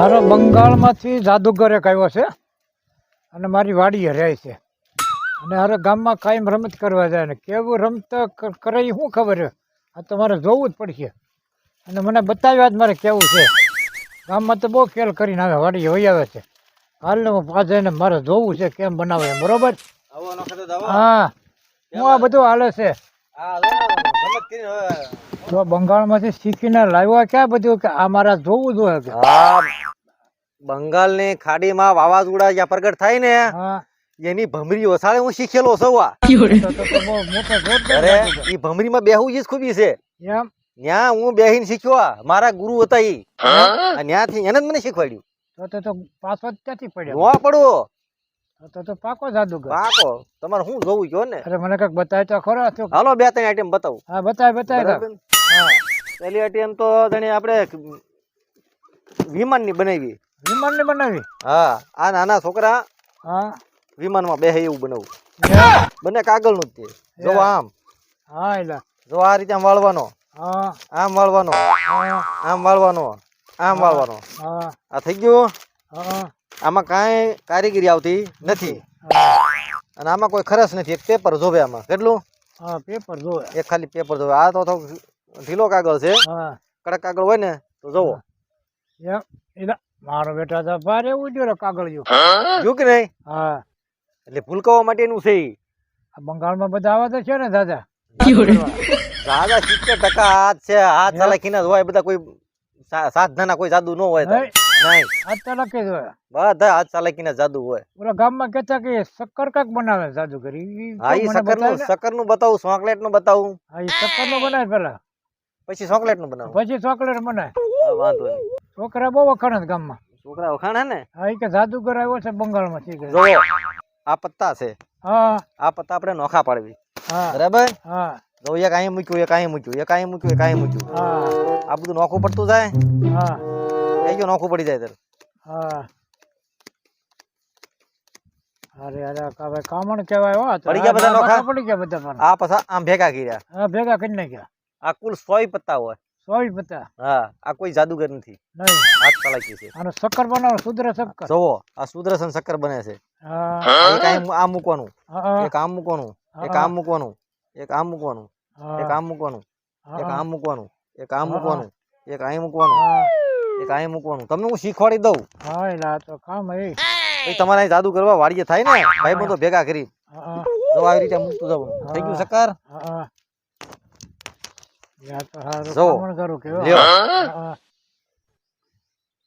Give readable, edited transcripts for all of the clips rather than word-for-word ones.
મારો બંગાળમાંથી જાદુગર એક આવ્યો છે અને મારી વાડીએ રહે છે અને હારે ગામમાં કાયમ રમત કરવા જાય ને કેવું રમત કરે એ શું ખબર છે. આ તો મારે જોવું જ પડશે અને મને બતાવ્યા જ મારે કેવું છે. ગામમાં તો બહુ ખેલ કરીને આવે વાડીએ વહી આવે છે. હાલને હું પાછળ મારે જોવું છે કેમ બનાવે છે. બરોબર. હા હું આ બધું હાલે છે. તો બંગાળમાંથી શીખીને લાવ્યા ક્યાં બધું કે આ મારા જોવું જોઈએ કે બંગાળ ની ખાડીમાં વાવાઝોડા જ્યાં પ્રગટ થાય ને એની ભમરી વસાડે હું શીખેલો છું. અરે ઈ ભમરીમાં બેહવું જ ખૂબી છે. ત્યાં હું બેહીને શીખ્યો. મારા ગુરુ હતા ઈ ત્યાંથી એને જ મને શીખવાડ્યું. તો પાછો ક્યાંથી પડ્યો? જોવા પડો તો પાકો જાદુગર. પાકો. તમારે શું જોવું કયો ને? અરે મને કઈક બતાય તો ખરો. હાલો બે ત્રણ આઈટમ બતાવું. હા બતાય. પેલી આઈટમ તો આપણે વિમાન ની બનાવી. વિમાન ની બનાવી? હા. આ નાના છોકરા વિમાન માં બેહે એવું બનાવું. બને કાગળ નું જ તે. જો આમ. હા એલા. જો આ રીતે આમ વાળવાનો. આમ વાળવાનો. આમ વાળવાનો. આમ વાળવાનો. આ થઈ ગયું. આમાં કાંઈ કારીગરી આવતી નથી અને આમાં કોઈ ખરસ નથી. એક પેપર જોવે આમાં. કેટલું? પેપર જોવે. એક ખાલી પેપર જોવે. આ તો ઢીલો કાગળ છે. કડક કાગળ હોય ને તો જોવો. મારો બેટા તો ભારે એવું જો કાગળ જો કે નહીં? હા. એટલે ભૂલકાવા માટેનું છે. બંગાળમાં બધા આવા તો છે ને દાદા? દાદા 70% હાથ છે. હાથ ચાલાકીના જ હોય બધા. કોઈ સાધના કોઈ જાદુ ન હોય. નહીં, હાથ ચાલાકી જ હોય. બધા હાથ ચાલાકીના જાદુ હોય. ઓલા ગામમાં કહેતા કે શક્કર કાક બનાવે જાદુગર. હા, ઈ શક્કર નું બતાવું, ચોકલેટ નું બતાવું. હા, ઈ શક્કર નું બનાવે પેલા, પછી ચોકલેટ નું બનાવું, પછી ચોકલેટ બનાવે. વાંધો નહીં. છોકરા બહુ વખાણે ગામમાં. છોકરા વખાણે ને? હા, ઈ કે જાદુગર આવ્યો છે બંગાળમાં. ઠીક છે. જો આ પત્તા છે. હા, આ પત્તા આપણે નોખા પાડવી. હા, બરાબર. હા. જો એક અહીં મૂક્યું, એક અહીં મૂક્યું, એક અહીં મૂક્યું, એક અહીં મૂક્યું. હા, આ બધું નોખું પડતું જાય. હા, એ જો નોખું પડી જાય ત્યારે. હા. અરે અરે કામણ કહેવાય. હો પડી ગયા બધા નોખા. પડી ગયા બધા પણ. આ પછી આમ ભેગા કર્યા. હા, ભેગા કરી નાખ્યા. આ કુલ 100 પત્તા હોય. 100 પત્તા? હા. આ કોઈ જાદુગર નથી. નહીં, હાથ ચાલાકી છે. આનો શક્કર બનાવો. શુદ્ર શક્કર. જોવો આ સુદર્શન શક્કર બને છે. હા. એક આમ મૂકવાનું, એક આમ મૂકવાનું, એક આમ મૂકવાનું, એક આમ મૂકવાનું, એક આમ મૂકવાનું, એક આમ મૂકવાનું, એક આમ મૂકવાનું, એક અહીં મૂકવાનું, એક અહીં મૂકવાનું. તમને હું શીખવાડી દઉં. હા, એટલે તો કામ એ તમારે જાદુ કરવા વાડીએ થાય ને ભાઈ બંધો ભેગા કરી જો આવી રીતે મૂકતું જવું. થઈ ગયું શક્કર?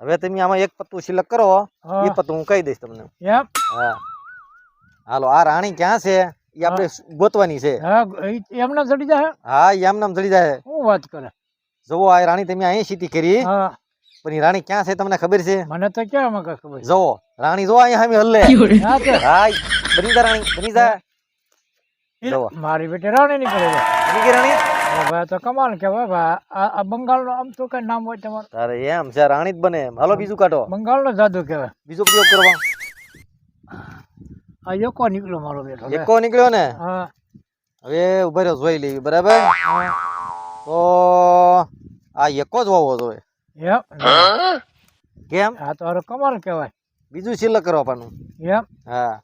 હવે તમે આમાં એક પત્તું સિલેક્ટ કરો. એ પત્તું હું કહી દઈશ તમને. હા, હાલો. આ રાણી ક્યાં છે એ આપણે ગોતવાની છે. એમના જડી જાય? હા, એમ નામ જડી જાય. શું વાત કરે? જોવો આ રાણી તમે અહીં સીધી કરી, પણ એ રાણી ક્યાં છે તમને ખબર છે? મને તો ક્યાં ખબર. જોવો રાણી જો અહીંયા સામે હલ્લે. હા, બની જા રાણી, બની જા. મારી બેટી રાણી નીકળે છે. બની ગઈ રાણી? ભાઈ તો કમાલ કેવાય ભાઈ. આ બંગાળ નો આમ તો કઈ નામ હોય તમારું? તારે એમ છે, રાણી જ બને. હાલો બીજું કાઢો. બંગાળ નો જાદુ કેવાય. બીજો પ્રયોગ કરવા. આ એકો નીકળ્યો મારો બેટો. એકો નીકળ્યો ને? હા. હવે ઉભા રહ્યો, જોઈ લેવી. બરાબર. તો આ એકો જ હોવો જોઈએ. કેમ? હા, તો અરે કમાલ કેવાય. બીજું સિલેક્ટ કરવા પાનું. એમ? હા.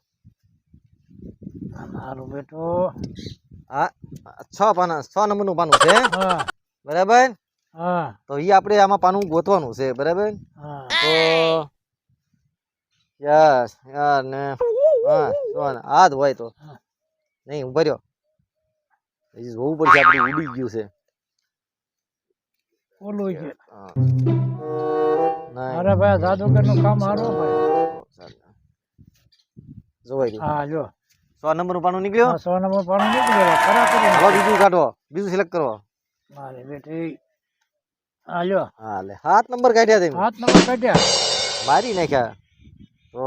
મારું બેટો હા, 6 પાના, 6 નંબરનું પાનું છે. બરાબર. તો ઈ આપણે આમાં પાનું ગોતવાનું છે. બરાબર. તો યસ યાર ને આ જ હોય તો નહીં. ઉભા રહ્યો, હજી જોવું પડશે. આપણે ઉડી ગયું છે. ઓલું છે. અરે ભાઈ જાદુગર નું કામ હારો ભાઈ. જોવાઈ ગયું. હા, જો 100 નંબરનું પાનું નીકળ્યો. 100 નંબર પાનું નીકળ્યો. ખરા કરી. હવે બીજું કાઢો, બીજું સિલેક્ટ કરો. મારી બેટી હા લ્યો. હા, લે 7 નંબર કાઢ્યા તમે. 7 નંબર કાઢ્યા, મારી નાખ્યા. તો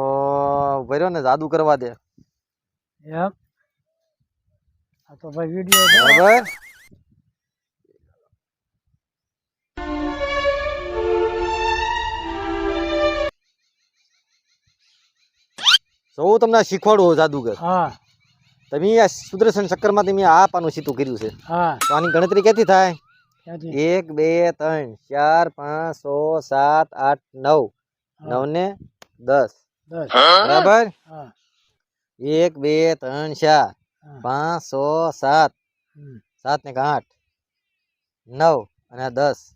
ભર્યો ને જાદુ કરવા દે. એમ? આ તો ભાઈ વિડિયો બરાબર. સૌ તમને શીખવાડું જાદુગર. હા. તમે આ સુદર્શન ચક્કર માં તમે આ પાનું સીધું કર્યું છે. હા. તો આની ગણતરી ક્યાંથી થાય? 1 2 3 4 5 6 7 8 9 9 ને 10 10 બરાબર હા 1 2 3 4 હા 5 6 7 હમ. 7 ને 8 9 અને 10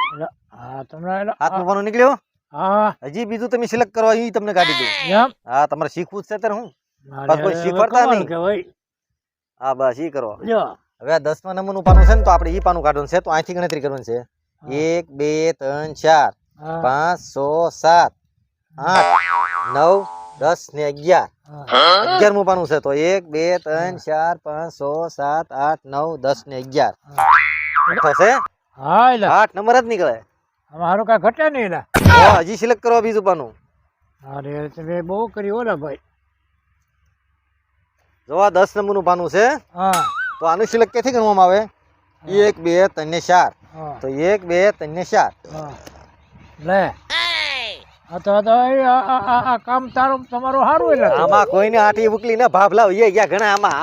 એટલે હા તમને એટલે હાથનું પાનું નીકળ્યું હા હજી બીજું તમે સિલેક્ટ કરવા ઈ તમને કાઢી દઉં એમ હા તમારે શીખવું જ છે ત્યારે હું મારે બસ કોઈ હવે શીખવાડતા કમાલ નહીં. કે ભાઈ હા બસ ઈ કરો લ્યો હવે આ 10મા નંબરનું પાનું છે ને તો આપણે ઈ પાનું કાઢવાનું છે તો અહીંથી ગણતરી કરવાની છે હા. 1 2 3 4 હા 5 6 7 8 9 10 ને 11 હા 11મું પાનું છે તો 1 2 3 4 5 6 7 8 9 10 ને 11 થશે હા એટલે 8 નંબર જ નીકળે મારું કાંઈ ઘટે નહીં એટલે તો હજી સિલેક્ટ કરો બીજું પાનું અરે તમે બહુ કર્યું ઓલા ભાઈ જો આ 10 નંબરનું પાનું છે હા તો આનું સિલેક્ટ ક્યાંથી ગણવામાં આવે 1 2 3 ને 4 હા તો 1 2 3 ને 4 હા લે આ તો આ કામ તારું તમારું સારું એટલે તો. આમાં કોઈને આટી ઉકલી ને ભાભ લાવ એ ગયા ઘણા આમાં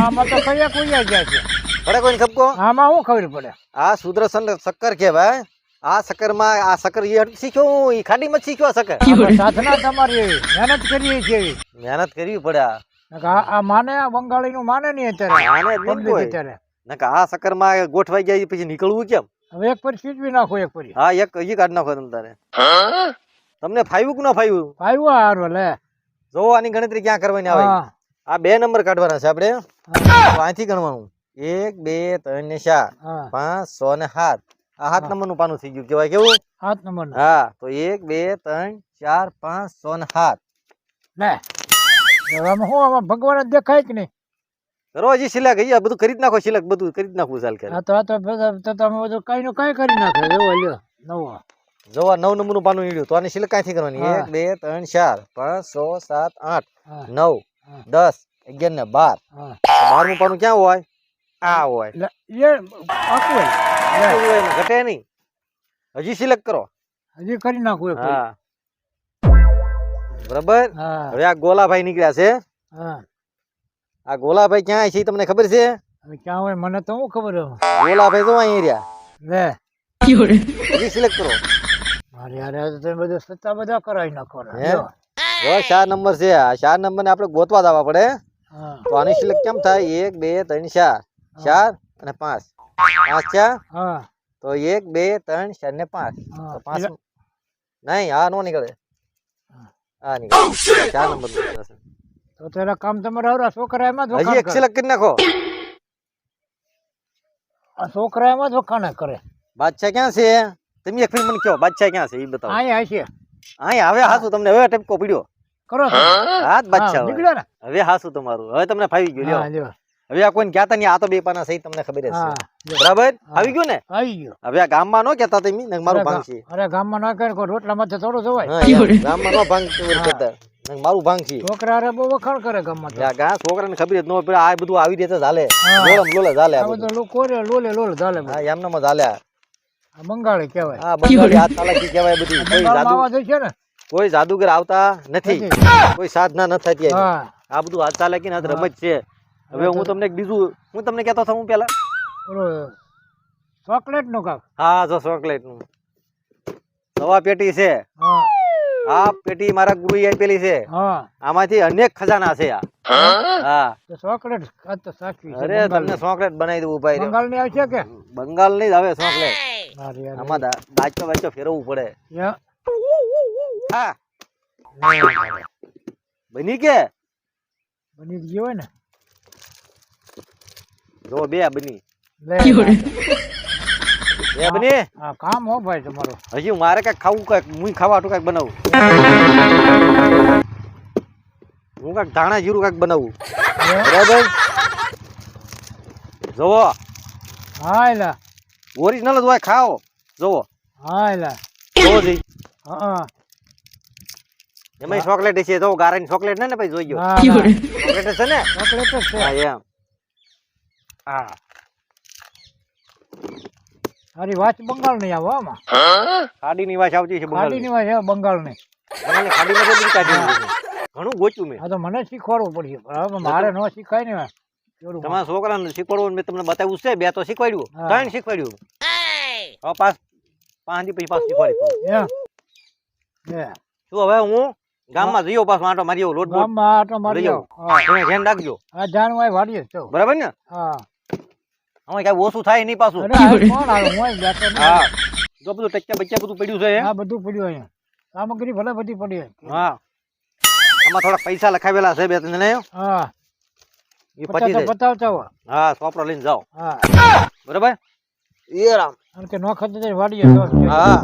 આમાં તો કયા કોઈ જાય છે પડે કોઈને ખપકો આમાં શું ખબર પડે આ સુદર્શન શક્કર કહેવાય આ શક્કરમાં આ શક્કર એ શીખ્યો ઈ ખાડીમાં જ શીખ્યો આ શક્કર આમાં સાધના તમારી એવી મહેનત કરીએ છીએ એવી મહેનત કરવી પડે આ નકર આ માને આ બંગાળીનું માને નહીં અત્યારે માને જ નહીં public કોઈ. અત્યારે નકા આ શક્કરમાં ગોઠવાઈ ગયા ઈ પછી નીકળવું કેમ હવે એક પર ચીજવી નાખો એક પર હા એક હજી કાઢ નાખો તમ તારે તમને ફાવ્યું કે ન ફાવ્યું આવ્યું હારું લે જો આની ગણતરી ક્યાં કરવાની આવે હા આ 2 નંબર કાઢવાના છે આપણે હા તો અહીંથી ગણવાનું 1 2 3 ને 4 હા 5 6 ને 7 આ 7 નંબરનું પાનું થઈ ગયું કેવાય કેવું 7 નંબર હા તો 1 2 3 4 5 6 ને 7 લે હવે આમાં શું આમાં ભગવાન જ દેખાય કે નહીં કરો હજી સિલેક્ટ હજી આ બધું કરી જ નાખો સિલેક્ટ બધું કરી જ નાખવું ચાલ કે આ તો બધા તો તમે બધું કઈ નું કઈ કરી નાખે એવો લ્યો નવો જો આ 9 નંબરનું પાનું ઈડ્યું તો આની સિલેક્ટ ક્યાંથી કરવાની હા. 1 2 3 4 5 6 7 8 હા 9 હા 10 11 ને 12 હા 12મું પાનું ક્યાં હોય આ હોય એટલે એ આખું હોય. લે, એવું હોય ને, ઘટે નહીં હજી સિલેક્ટ કરો હજી કરી નાખું એક હા બરાબર હા હવે આ ગોલાભાઈ નીકળ્યા છે હા આ ગોલાભાઈ ક્યાં છે ઈ તમને ખબર છે હવે ક્યાં હોય મને તો શું ખબર હવે. ગોલાભાઈ તો અહીં રહ્યા લે હજી સિલેક્ટ કરો મારે યાર આ તો તમે બધું સત્તા બધા કરાવી નાખો ને. હે? લ્યો. જો 4 નંબર છે આ 4 નંબર ને આપણે ગોતવા જવા પડે હા તો આની સિલેક્ટ કેમ થાય 1 2 3 4 4 અને 5 5 4 હા તો 1 2 3 4 ને 5 હા તો 5 નહીં આ નો નીકળે આ નીકળે 4 નંબર નીકળે છે. તો તેના કામ તમારા આવરા છોકરા એમાં જ હજી વખાણ એક કરે. સિલેક્ટ કરી નાખો આ છોકરા એમાં જ વખાણ કરે બાદશાહ ક્યાં છે તમે એક ફિલ્મ મને કહો બાદશાહ ક્યાં છે એ બતાવો અહીંયા હશે અહીં હવે હાસુ તમને હવે ટપકો પડ્યો કરો છો હા જ બાદશાહ હવે. નીકળ્યો ને હવે હાસુ તમારું હવે તમને ફાવી ગયું લ્યો હા લ્યો હવે આ કોઈને કહેતા નહીં આ તો બે પાના સહી તમને ખબર જ હા છે બરાબર આવી ગયું ને આવી ગયો હવે આ ગામમાં નો કહેતા તમે ને મારું ભાંગ છે અરે ગામમાં ના કરે કોઈ રોટલા માથે થોડું જોવાય હા, એમ. ગામમાં નો ભાંગ કહેતા ને મારું ભાંગ છે છોકરા અરે બહુ વખાણ કરે ગામમાં તો. આ ગા છોકરાને ખબર જ ન હોય પણ આ બધું આવી રીતે ચાલે હા. લોલમ લોલે ચાલે આ આ બધું બધા લોકો રે લોલે લોલ ચાલે બધું. હા એમનામાં ચાલે આ બંગાળી કહેવાય બંગાળી હાથ ચાલાકી કહેવાય બધી કોઈ બંગાળમાં જાદુ આવા છે ને કોઈ જાદુગર આવતા નથી નથી. કોઈ સાધના ન થતી એની. હા આ બધું હાથ ચાલાકી ને હાથ રમત છે હવે હું તમને એક બીજું હું તમને કહેતો હતો હું પેલા ઓલો ચોકલેટ નું કાક હા જો ચોકલેટ નું દવા પેટી છે હા આ પેટી મારા ગુરુએ આપેલી છે હા આમાંથી અનેક ખજાના છે આ હા તો ચોકલેટ આ તો સાચી છે અરે તમને ચોકલેટ બનાવી દઉં ભાઈ બંગાળ ની આવશે કે બંગાળ નહીં જ હવે ચોકલેટ અરે યાર. આમાં બાચો બાચો ફેરવવું પડે યા. હા બની કે બની જ ગયો હોય ને જો બે બની લે બે બની હા કામ હો ભાઈ તમારું હજી મારે કઈક ખાવું કઈક હું ખાવાટું કઈક બનાવું હું કઈક ધાણા જીરું કઈક બનાવું બરાબર જોવો હા એલા ઓરિજિનલ જ હોય ખાઓ જોવો હા એલા જોવો જઈ હા એમાં ચોકલેટ છે જો ગારાની ચોકલેટ ને ભાઈ જોઈ ગયો હા હા. ચોકલેટ છે ને ચોકલેટ જ છે હા એમ હા તારી વાત બંગાળ નહીં આવો આમાં ખાડીની વાત આવતી છે ખાડી ની બંગાળની. વાત છે બંગાળ ની બંગાળની ખાડીમાં તો બધી કાઢી છે. ઘણું ગોચ્યું મેં આ તો મને શીખવાડવું પડશે પણ હવે મારે ન શીખાય ને કેવડું તમારા છોકરાને શીખવાડવું મેં તમને બતાવ્યું છે બે તો શીખવાડ્યું હા. 3 શીખવાડ્યું હવે પાંચ દી પછી પાછું શીખવાડી એમ હે શું હવે હું ગામમાં જઈયો પાછો આટો મારી આવું, લોટ બોટ ગામમાં આટો મારી લઈ આવો. આવું. તમે ધ્યાન રાખજો હા જાણ હોય વાડીએ જ છો. બરાબર ને? હા હવે કઈ ઓછું થાય નહીં પાછું. અરે આ કોણ આવે હું અહીં બેઠો નહીં. હા જો બધું ટચ્ચા બચ્ચા બધું પડ્યું છે હે? હા બધું પડ્યું અહીંયા સામગ્રી ભલે બધી પડી હોય. હા આમાં થોડા પૈસા લખાવેલા છે બે ત્રણ ને હા એ પછી જાય. બતાવતા હોય. હા સોપડો લઈને જાઓ. હા બરાબર એ રામ. અને કે નો ખર્ચ વાડીએ જો. હા